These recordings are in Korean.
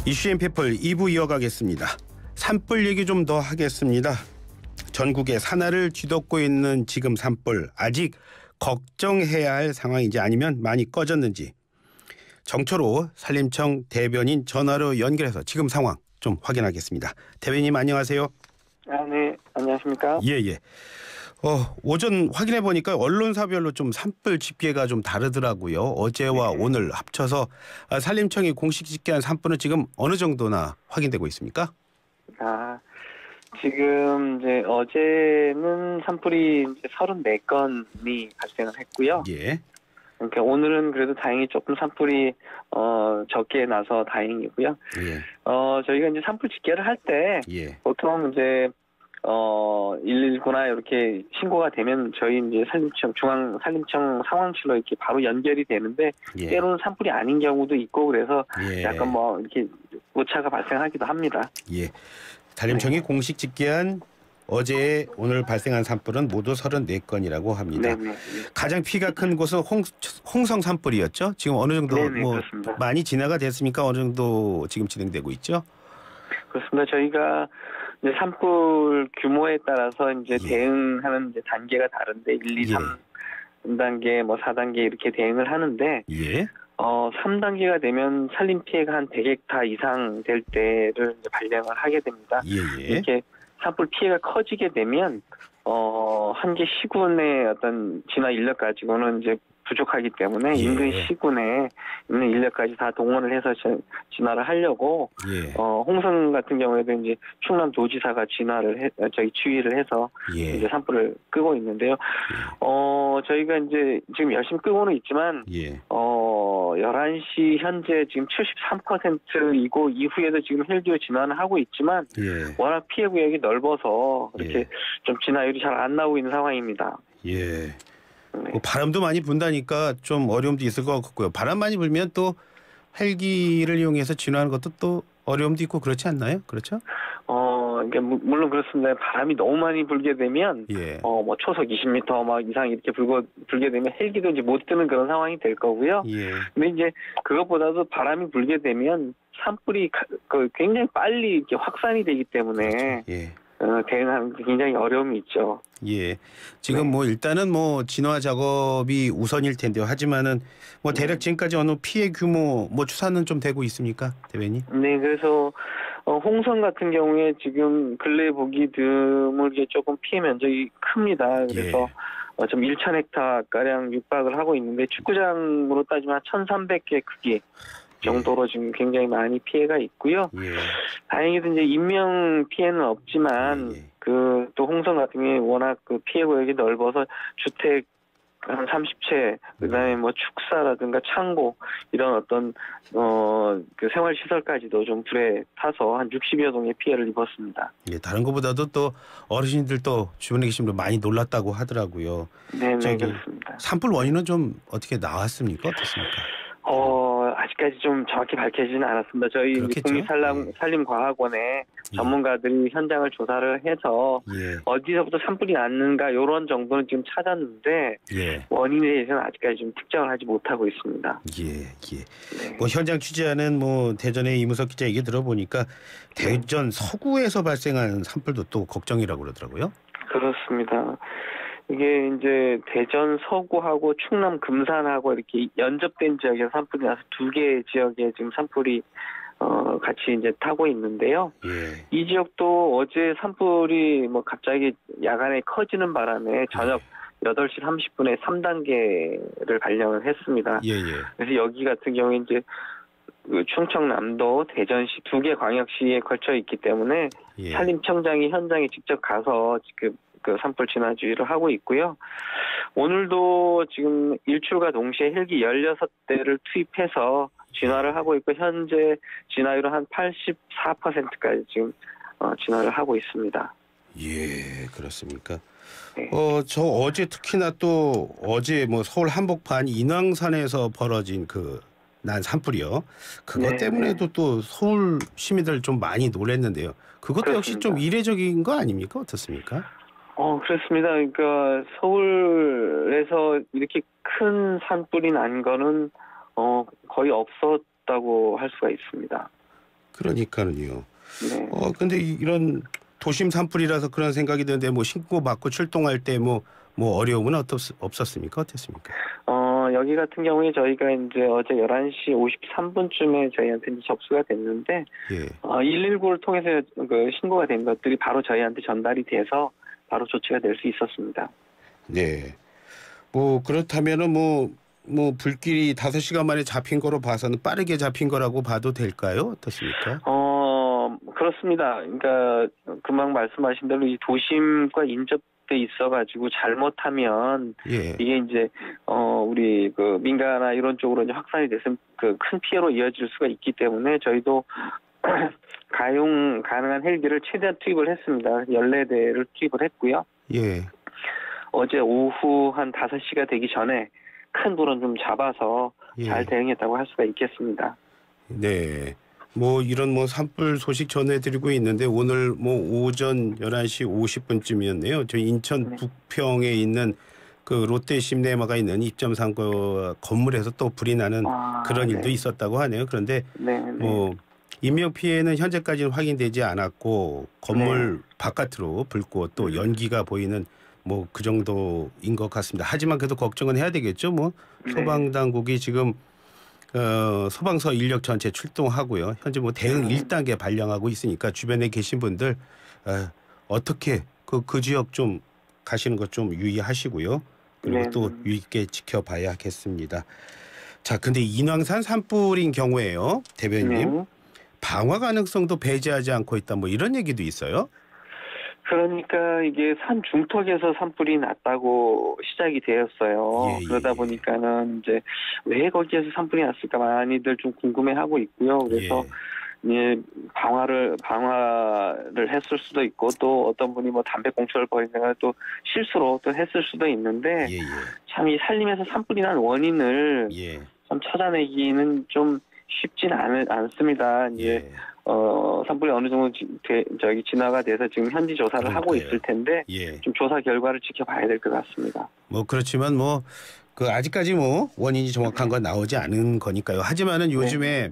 이슈앤피플 2부 이어가겠습니다. 산불 얘기 좀 더 하겠습니다. 전국의 산하를 뒤덮고 있는 지금 산불, 아직 걱정해야 할 상황인지 아니면 많이 꺼졌는지 정철호 산림청 대변인 전화로 연결해서 지금 상황 좀 확인하겠습니다. 대변인님 안녕하세요. 네, 안녕하십니까? 예. 오전 확인해 보니까 언론사별로 좀 산불 집계가 좀 다르더라고요. 어제와 오늘 합쳐서 산림청이 공식 집계한 산불은 지금 어느 정도나 확인되고 있습니까? 지금 이제 어제는 산불이 이제 34건이 발생을 했고요. 예. 그러니까 오늘은 그래도 다행히 조금 산불이 적게 나서 다행이고요. 예. 저희가 이제 산불 집계를 할 때 보통 이제 119나 이렇게 신고가 되면 저희 이제 중앙 산림청 상황실로 이렇게 바로 연결이 되는데 때로는 산불이 아닌 경우도 있고 그래서 약간 뭐 이렇게 오차가 발생하기도 합니다. 예. 산림청이 공식 집계한 어제 오늘 발생한 산불은 모두 34건이라고 합니다. 네네. 가장 피가 큰 곳은 홍성 산불이었죠. 지금 어느 정도 그렇습니다. 많이 진화가 됐습니까? 어느 정도 지금 진행되고 있죠? 그렇습니다. 저희가 이제 산불 규모에 따라서 이제 대응하는 이제 단계가 다른데 1, 2, 3단계, 뭐 4단계 이렇게 대응을 하는데 3단계가 되면 산림 피해가 한 100헥타 이상 될 때를 이제 발령을 하게 됩니다. 이렇게 산불 피해가 커지게 되면 한 개 시군의 어떤 진화 인력 가지고는 이제 부족하기 때문에 인근 시군에 있는 인력까지 다 동원을 해서 진화를 하려고 홍성 같은 경우에도 이제 충남도지사가 주의를 해서 이제 산불을 끄고 있는데요. 저희가 이제 지금 열심히 끄고는 있지만 11시 현재 지금 73%이고 이후에도 지금 헬기로 진화는 하고 있지만 워낙 피해 구역이 넓어서 이렇게 좀 진화율이 잘 안 나오고 있는 상황입니다. 바람도 많이 분다니까 좀 어려움도 있을 것 같고요. 바람 많이 불면 또 헬기를 이용해서 진화하는 것도 또 어려움도 있고 그렇지 않나요? 그렇죠? 그러니까 물론 그렇습니다. 바람이 너무 많이 불게 되면 뭐 초속 20m 막 이상 이렇게 불게 되면 헬기도 이제 못 뜨는 그런 상황이 될 거고요. 근데 이제 그것보다도 바람이 불게 되면 산불이 굉장히 빨리 이렇게 확산이 되기 때문에 대응하는 데 굉장히 어려움이 있죠. 지금 뭐 일단은 뭐 진화 작업이 우선일 텐데요. 하지만은 뭐 대략 지금까지 어느 피해 규모 뭐 추산은 좀 되고 있습니까, 대변인? 네, 그래서 홍성 같은 경우에 지금 근래 보기 드물게 조금 피해 면적이 큽니다. 그래서 좀 1,000헥타 가량 육박을 하고 있는데 축구장으로 따지면 1,300개 크기 정도로 지금 굉장히 많이 피해가 있고요. 다행히도 이제 인명 피해는 없지만 또 홍성 같은 경우에 워낙 그 피해 구역이 넓어서 주택 한 30채, 그다음에 뭐 축사라든가 창고 이런 어떤 그 생활 시설까지도 좀 불에 타서 한 60여 동의 피해를 입었습니다. 다른 것보다도 또 어르신들도 주변에 계신 분 많이 놀랐다고 하더라고요. 네, 그렇습니다. 산불 원인은 좀 어떻게 나왔습니까? 어떻습니까? 아직까지 좀 정확히 밝혀지지는 않았습니다. 저희 국립산림과학원의 전문가들이 현장을 조사를 해서 어디서부터 산불이 났는가 이런 정도는 지금 찾았는데 원인에 대해서는 아직까지 좀 특정을 하지 못하고 있습니다. 뭐 현장 취재하는 뭐 대전의 이무석 기자 얘기 들어보니까 대전 서구에서 발생한 산불도 또 걱정이라고 그러더라고요. 그렇습니다. 이게 이제 대전 서구하고 충남 금산하고 이렇게 연접된 지역에서 산불이 나서 두 개의 지역에 지금 산불이 같이 이제 타고 있는데요. 이 지역도 어제 산불이 뭐 갑자기 야간에 커지는 바람에 저녁 8시 30분에 3단계를 발령을 했습니다. 그래서 여기 같은 경우에 이제 그 충청남도, 대전시 두 개 광역시에 걸쳐 있기 때문에 산림청장이 현장에 직접 가서 지금 그 산불 진화 주의를 하고 있고요. 오늘도 지금 일출과 동시에 헬기 16대를 투입해서 진화를 하고 있고 현재 진화율은 한 84%까지 지금 진화를 하고 있습니다. 그렇습니까? 저 어제 특히나 또 어제 뭐 서울 한복판 인왕산에서 벌어진 난 산불이요. 그것 때문에도 또 서울 시민들 좀 많이 놀랐는데요. 그것도 역시 좀 이례적인 거 아닙니까? 어떻습니까? 그렇습니다. 그러니까 서울에서 이렇게 큰 산불이 난 거는 거의 없었다고 할 수가 있습니다. 그러니까요. 네. 근데 이런 도심 산불이라서 그런 생각이 드는데 뭐 신고 받고 출동할 때 뭐 어려움은 없었습니까? 어땠습니까? 여기 같은 경우에 저희가 이제 어제 11시 53분쯤에 저희한테 이제 접수가 됐는데, 예. 119를 통해서 그 신고가 된 것들이 바로 저희한테 전달이 돼서 바로 조치가 될 수 있었습니다. 네. 뭐 그렇다면은 불길이 5시간 만에 잡힌 거로 봐서는 빠르게 잡힌 거라고 봐도 될까요? 어떻습니까? 그렇습니다. 그러니까 금방 말씀하신 대로 이 도심과 인접돼 있어가지고 잘못하면 예. 이게 이제 우리 그 민가나 이런 쪽으로 이제 확산이 돼서 그 큰 피해로 이어질 수가 있기 때문에 저희도 가용 가능한 헬기를 최대한 투입을 했습니다. 14대를 투입을 했고요. 예. 어제 오후 한 5시가 되기 전에 큰 불은 좀 잡아서 예. 잘 대응했다고 할 수가 있겠습니다. 네. 이런 산불 소식 전해드리고 있는데 오늘 오전 11시 50분쯤이었네요. 저 인천 네. 북평에 있는 그 롯데 시네마가 있는 입점상 그 건물에서 또 불이 나는 그런 일도 네. 있었다고 하네요. 그런데 네. 인명 피해는 현재까지는 확인되지 않았고 건물 네. 바깥으로 불고 또 연기가 보이는 그 정도인 것 같습니다. 하지만 그래도 걱정은 해야 되겠죠. 소방 당국이 지금 소방서 인력 전체 출동하고요. 현재 대응 1단계 발령하고 있으니까 주변에 계신 분들 어떻게 그 지역 좀 가시는 것 좀 유의하시고요. 그리고 또 유의 있게 지켜봐야겠습니다. 자, 근데 인왕산 산불인 경우에요, 대변인님. 방화 가능성도 배제하지 않고 있다. 이런 얘기도 있어요. 그러니까 이게 산 중턱에서 산불이 났다고 시작이 되었어요. 그러다 보니까는 이제 왜 거기에서 산불이 났을까 많이들 좀 궁금해하고 있고요. 그래서 방화를 했을 수도 있고 또 어떤 분이 담배 꽁초를 버리다가 또 실수로 또 했을 수도 있는데 참 이 산림에서 산불이 난 원인을 참 찾아내기는 좀 쉽진 않습니다. 이제 산불이 어느 정도 진화가 돼서 지금 현지 조사를 하고 있을 텐데 좀 조사 결과를 지켜봐야 될 것 같습니다. 그렇지만 아직까지 원인이 정확한 건 나오지 않은 거니까요. 하지만은 요즘에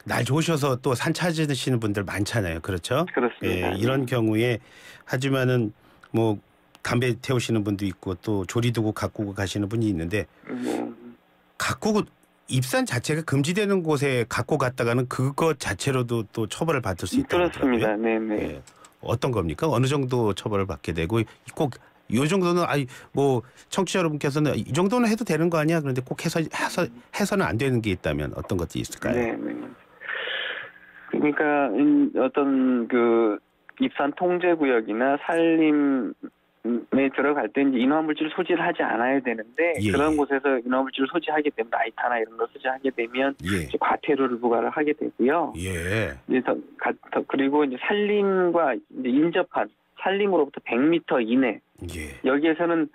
날 좋으셔서 또 산 찾으시는 분들 많잖아요. 그렇죠? 그렇습니다. 이런 경우에 하지만은 담배 태우시는 분도 있고 또 조리도구 갖고 가시는 분이 있는데 갖고 입산 자체가 금지되는 곳에 갖고 갔다가는 그것 자체로도 또 처벌을 받을 수 있다고 그렇습니다. 하더라고요. 네네. 어떤 겁니까? 어느 정도 처벌을 받게 되고 꼭 이 정도는 청취자 여러분께서는 이 정도는 해도 되는 거 아니야? 그런데 꼭 해서는 안 되는 게 있다면 어떤 것들이 있을까요? 네네. 그러니까 어떤 그 입산 통제구역이나 산림에 들어갈 때 이제 인화물질 소지를 하지 않아야 되는데 그런 곳에서 인화물질을 소지하게 되면 라이터나 이런 걸 소지하게 되면 이제 과태료를 부과를 하게 되고요. 그리고 이제 산림과 이제 인접한 산림으로부터 100m 이내 여기에서는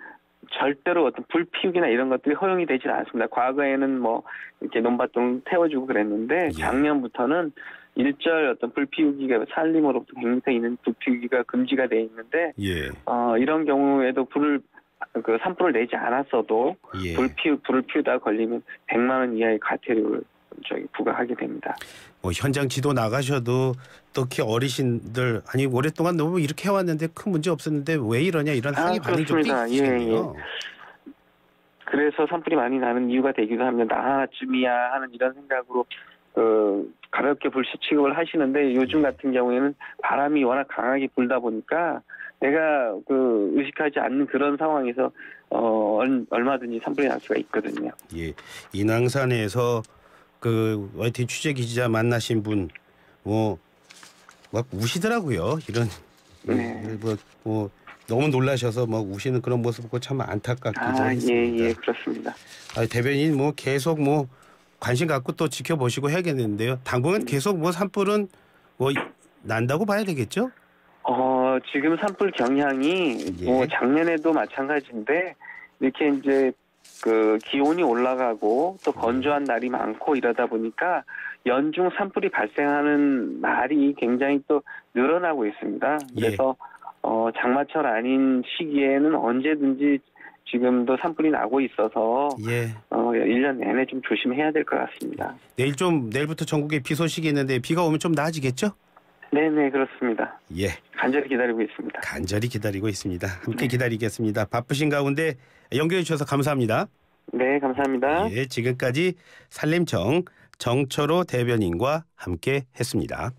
절대로 어떤 불 피우기나 이런 것들이 허용이 되지 않습니다. 과거에는 이렇게 논밭동 태워주고 그랬는데 작년부터는 일절 어떤 불 피우기가 산림으로부터 100m 이내 불 피우기가 금지가 돼 있는데 이런 경우에도 산불을 내지 않았어도 불을 피우다 걸리면 100만 원 이하의 과태료를 부과하게 됩니다. 현장 지도 나가셔도 특히 어르신들 오랫동안 너무 이렇게 해왔는데 큰 문제 없었는데 왜 이러냐 이런 항의 받은 적도 있으시네요. 그래서 산불이 많이 나는 이유가 되기도 합니다. 나 하나쯤이야 하는 이런 생각으로 가볍게 불시 취급을 하시는데 요즘 같은 경우에는 바람이 워낙 강하게 불다 보니까 내가 의식하지 않는 그런 상황에서 얼마든지 산불이 날 수가 있거든요. 인왕산에서 YTN 취재 기자 만나신 분 막 우시더라고요. 이런 너무 놀라셔서 우시는 그런 모습 보고 참 안타깝기도 했습니다. 그렇습니다. 대변인 계속 관심 갖고 또 지켜보시고 해야겠는데요. 당분간 계속 산불은 난다고 봐야 되겠죠? 지금 산불 경향이 작년에도 마찬가지인데 이렇게 이제 기온이 올라가고 또 건조한 날이 많고 이러다 보니까 연중 산불이 발생하는 날이 굉장히 또 늘어나고 있습니다. 그래서 장마철 아닌 시기에는 언제든지 지금도 산불이 나고 있어서 예. 1년 내내 좀 조심해야 될 것 같습니다. 내일부터 전국에 비 소식이 있는데 비가 오면 좀 나아지겠죠? 네네 그렇습니다. 예. 간절히 기다리고 있습니다. 간절히 기다리고 있습니다. 함께 기다리겠습니다. 바쁘신 가운데 연결해 주셔서 감사합니다. 네 감사합니다. 예, 지금까지 산림청 정철호 대변인과 함께 했습니다.